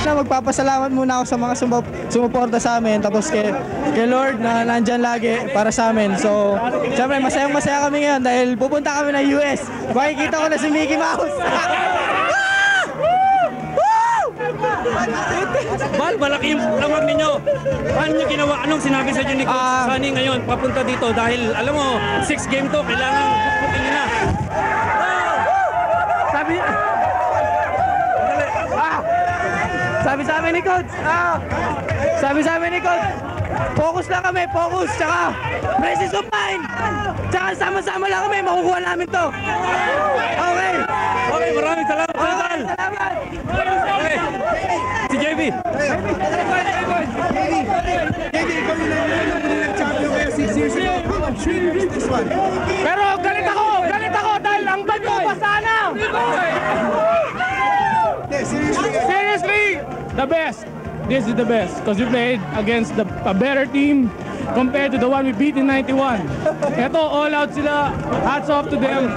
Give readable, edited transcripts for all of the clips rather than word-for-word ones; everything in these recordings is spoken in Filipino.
Magpapasalamat muna ako sa mga sumuporta sa amin, tapos kay Lord na nandyan lagi para sa amin. So, syempre masayang-masaya kami ngayon dahil pupunta kami ng US. Makikita ko na si Mickey Mouse. Bal, malaki yung lamang ninyo. Paano nyo ginawa? Anong sinabi sa inyo ni Coach Sunny ngayon papunta dito? Dahil alam mo, 6 game to, kailangan puputin nyo na. Sabi sa amin ni Coach, focus lang kami, focus, tsaka presence of mind, tsaka sama-sama lang kami, makukuha namin to. Okay. Okay, maraming salamat. Okay, salamat. Okay. Si JB. JB, ikaw yung champion kaya 6 years ago. I'm sure you missed this one. Pero galit ako dahil ang bad ko pa sana. Seriously, the best. This is the best because we played against a better team compared to the one we beat in 91. Ito, all out sila. Hats off to them.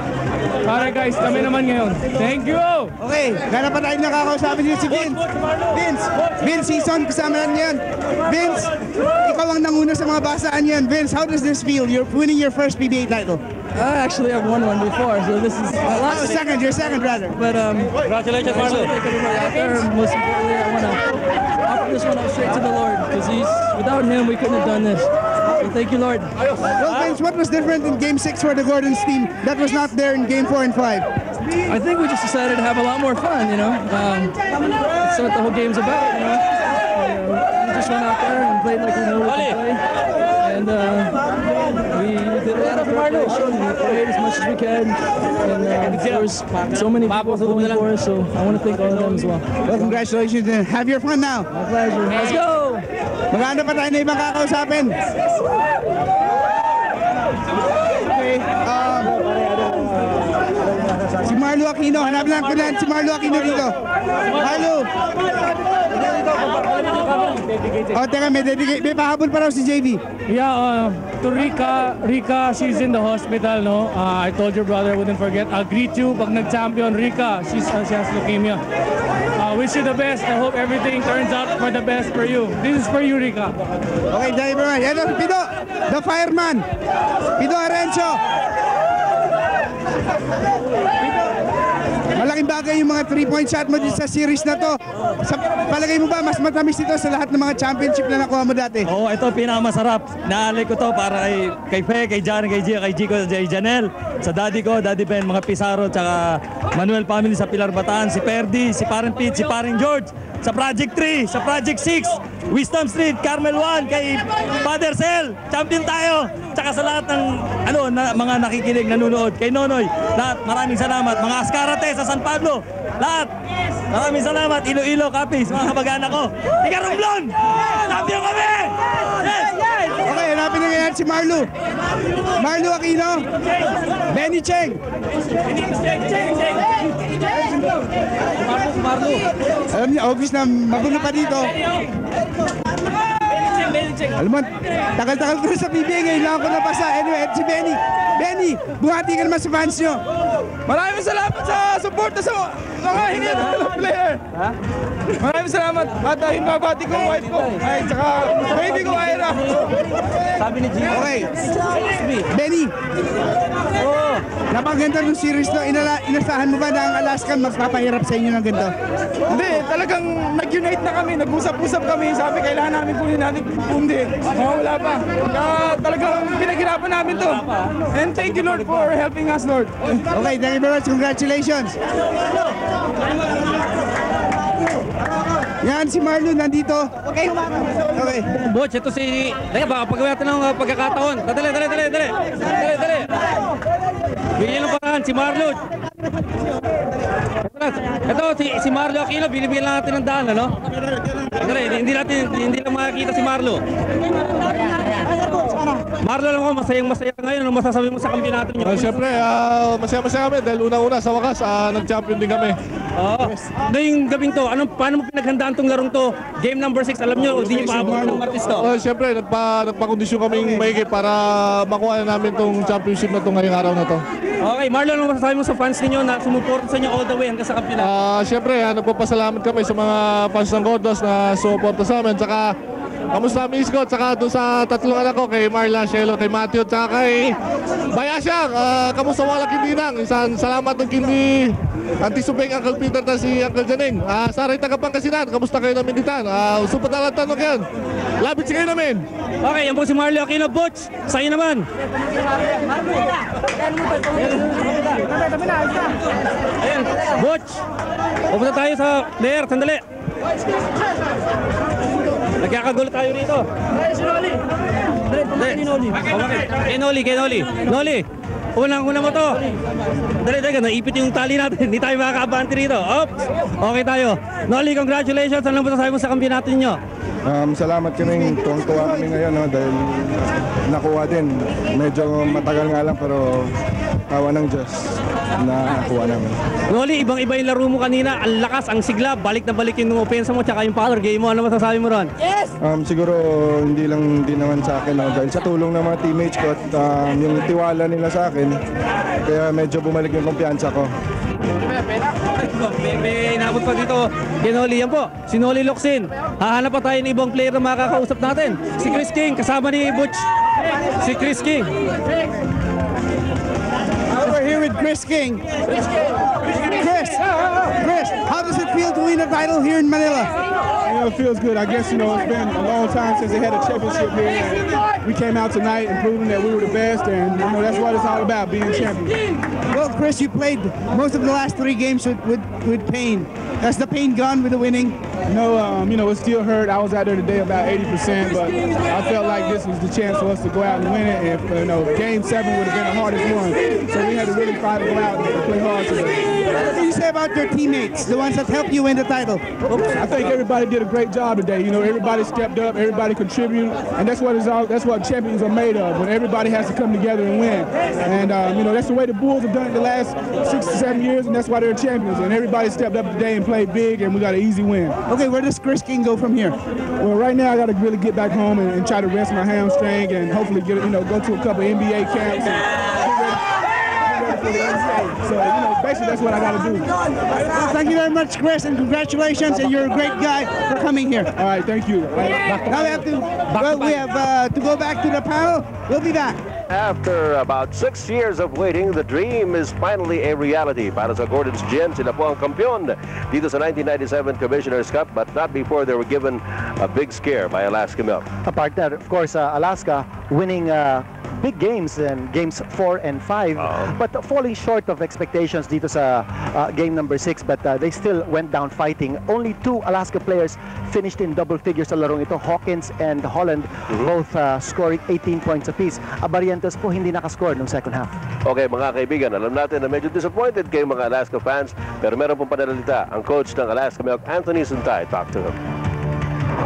Para guys, kami naman ngayon. Thank you! Okay, gana pa tayo nakakausapin niyo si Vince. Vince, season kasama natin yan. Vince, ikaw ang nanguna sa mga basaan yan. Vince, how does this feel? You're winning your first PBA title. Actually, I've won one before, so this is my last. Your second rather. But Congratulations, Marlo. most importantly, I want to offer this one up straight to the Lord, because without Him, we couldn't have done this. So thank you, Lord. Well, Vince, what was different in Game 6 for the Gordons team that was not there in Game 4 and 5? I think we just decided to have a lot more fun, you know. That's what the whole game's about, you know. We just went out there and played like we know we can play. And we did a lot of preparation, we played as much as we can. And there was so many people pulling for us, so I want to thank all of them as well. Well, congratulations and have your fun now. My pleasure. Let's go! Maganda pa tayo na ibang kakausapin. Okay, si Marlo Aquino, hanap lang ko lang si Marlo Aquino dito. Marlo! Oh, teka, may pahabol pa raw si JV. Yeah, to Rika, she's in the hospital, no? I told your brother I wouldn't forget. I'll greet you pag nag-champion. Rika, she has leukemia. Wish you the best. I hope everything turns out for the best for you. This is for you, Rika. Okay, thank you very much. Ito si Pido, the fireman. Pido Arencio. Malaking bagay yung mga 3-point shot mo dito sa series na to. Palagay mo ba mas matamis ito sa lahat ng mga championship na nakuha mo dati? Oo, ito pinakamasarap. Naalay ko to para kay Fe, kay Jan, kay Gia, kay Jico, kay Janelle, sa daddy ko, Daddy Ben, mga Pizarro, tsaka Manuel family sa Pilar Bataan, si Perdi, si Parang Pete, si Parang George, sa Project 3, sa Project 6, Wisdom Street, Carmel 1, kay Father Cell, champion tayo. Tsaka sa lahat ng mga nakikinig, nanonood, kay Nonoy, lahat, maraming salamat. Mga Ascarate sa San Pablo, lahat, maraming salamat. Iloilo, Capiz, mga kabag-anak ko. Tiga Romblon, champion kami! Yes! Okay, hanapin na ngayon si Marlo. Marlo Aquino, Benny Cheng. Marlo. Alam niyo, August na magulo pa dito. Alam mo, tagal-tagal ko na sa PBA, ngayon lang ako napasa. Anyway, si Benny. Benny, buhati ka naman sa fans nyo. Maraming salamat sa support sa mga hinihintay player. Maraming salamat. At hinabati ko ang wife ko. Ay, tsaka baby ko, Ira. Sabi ni Gio. Okay. Benny. Oo. Napakaganda ng series to. Inasahan mo ba na ang Alaskan magpapahirap sa inyo ng ganito? Hindi, talagang nag-unite na kami. Nag-usap-usap kami. Sabi, kailangan namin kunin natin. Hindi. Wala pa. Kaya talagang pinaghirapan namin to. And thank you, Lord, for helping us, Lord. Okay, thank you very much. Congratulations. Yan, si Marlon nandito. Okay. Boch, ito si... Teka, baka pagawin natin ng pagkakataon. Dali. Bigyan ng paraan, si Marlo. Ito, si Marlo Aquino, binibigyan lang natin ng daan, ano? Dali, hindi lang makikita si Marlo. Marlon, ako masayang-masaya ngayon. Anong masasabi mo sa kampeonato niyo? Siyempre, masaya-masaya kami dahil unang-una sa wakas, nag-champion din kami. Oo. Ngayong gabing to, paano mo pinaghandaan tong larong to? Game number 6, alam nyo, hindi nyo paabot ng Martis to. Siyempre, nagpa-kondisyon kaming maigi para makuha na namin tong championship na to ngayong araw na to. Okay, Marlon, ano masasabi mo sa fans ninyo na sumuporta sa inyo all the way hanggang sa kampeonato? Siyempre, nagpapasalamat kami sa mga fans ng Gordos na sumuporta sa amin. Tsaka, kamusta ang Isko? Tsaka doon sa tatlong anak ko, kay Marla, Shelo, kay Matthew, tsaka kay Bayasyang. Kamusta wala kindinang? Isang salamat ng kindi Antisubeng, Uncle Peter na si Uncle Janeng. Saray Tagapangasinan, kamusta kayo namin ditan? Supat na lang tanong yan. Labit siya kayo namin. Okay, yan po si Marlon Aquino. Butch, sa'yo naman. Ayan, Butch. Pupunta tayo sa player, sandali. Nagkakagulo tayo rito. Noli. Unang-una mo to. Dali, naipit yung tali natin. Hindi tayo makakaabante rito. Oops. Okay tayo. Noli, congratulations. Ano mo sasabi mo sa kampeonato niyo? Salamat kami. Tuwang-tuwa kami ngayon dahil nakuha din. Medyo matagal nga lang pero awa ng Diyos na nakuha namin. Noli, ibang-iba yung laro mo kanina. Ang lakas, ang sigla. Balik na balik yung opensa mo tsaka yung power game mo. Ano masasabi mo ron? Yes! Siguro hindi naman sa akin dahil sa tulong ng mga teammates ko at yung tiwala nila sa akin. Kaya medyo bumalik yung kumpiyansa ko. May inabot pa dito kay Noli. Yan po, si Noli Locsin. Hahanap pa tayo ng ibang player na makakausap natin. Si Chris King, kasama ni Butch. Si Chris King. We're here with Chris King. Chris, how does it feel to win a title here in Manila? It feels good. I guess, it's been a long time since they had a championship here. And we came out tonight and proving that we were the best, and that's what it's all about, being champions. Well, Chris, you played most of the last 3 games with pain. Has the pain gone with the winning? No, it still hurt. I was out there today about 80%, but I felt like this was the chance for us to go out and win it. And, Game 7 would have been the hardest one. So we had to really fight to go out and play hard today. What do you say about your teammates, the ones that helped you win the title? I think everybody did a great job today. Everybody stepped up, everybody contributed, and that's what champions are made of. When everybody has to come together and win. And that's the way the Bulls have done it the last 6 to 7 years, and that's why they're champions. And everybody stepped up today and played big, and we got an easy win. Okay, where does Chris King go from here? Well, right now I got to really get back home and try to rest my hamstring, and hopefully go to a couple NBA camps. So, basically that's what I got to do. Well, thank you very much, Chris, and congratulations, and you're a great guy for coming here. All right, thank you. Now we have to go back to the panel. We'll be back. After about 6 years of waiting, the dream is finally a reality. Para sa Gordon's Gin, sila po ang kampiyon dito sa 1997 Commissioner's Cup, but not before they were given a big scare by Alaska Milk. Apart that, of course, Alaska winning big games in games 4 and 5, but falling short of expectations dito sa game number 6. But they still went down fighting. Only 2 Alaska players finished in double figures sa larong ito. Hawkins and Holland both scoring 18 points apiece. Abarientos po hindi nakascore ng second half. Okay, mga kaibigan, alam natin na medyo disappointed kayo mga Alaska fans, pero meron pong pananalita ang coach ng Alaska Milk, Anthony Suntay. Talk to him.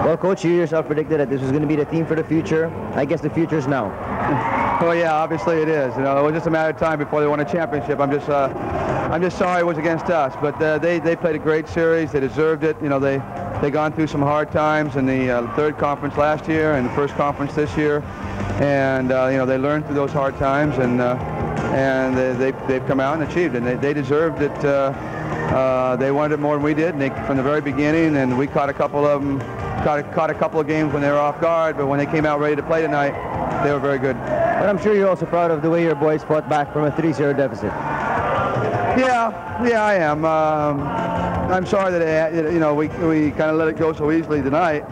Well, Coach, you yourself predicted that this was going to be the team for the future. I guess the future is now. Well, yeah, obviously it is. It was just a matter of time before they won a championship. I'm just sorry it was against us. But they played a great series. They deserved it. They gone through some hard times in the third conference last year and the first conference this year, and they learned through those hard times, and they've come out and achieved it. And they deserved it. They wanted it more than we did, and from the very beginning. And we caught a couple of them. Caught a couple of games when they were off guard, but when they came out ready to play tonight, they were very good. But I'm sure you're also proud of the way your boys fought back from a 3-0 deficit. Yeah, I am. I'm sorry that we kind of let it go so easily tonight.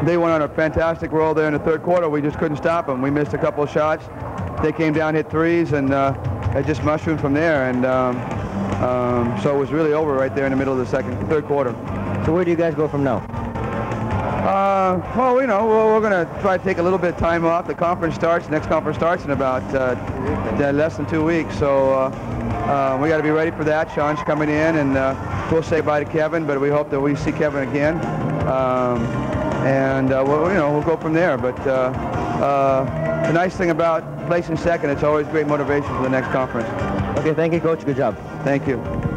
They went on a fantastic roll there in the third quarter. We just couldn't stop them. We missed a couple of shots. They came down, hit threes, and it just mushroomed from there. And so it was really over right there in the middle of the third quarter. So where do you guys go from now? Well, we're going to try to take a little bit of time off. The next conference starts in about less than 2 weeks. So we got to be ready for that. Sean's coming in, and we'll say bye to Kevin, but we hope that we see Kevin again. And we'll go from there. But The nice thing about placing second, it's always great motivation for the next conference. Okay, thank you, Coach. Good job. Thank you.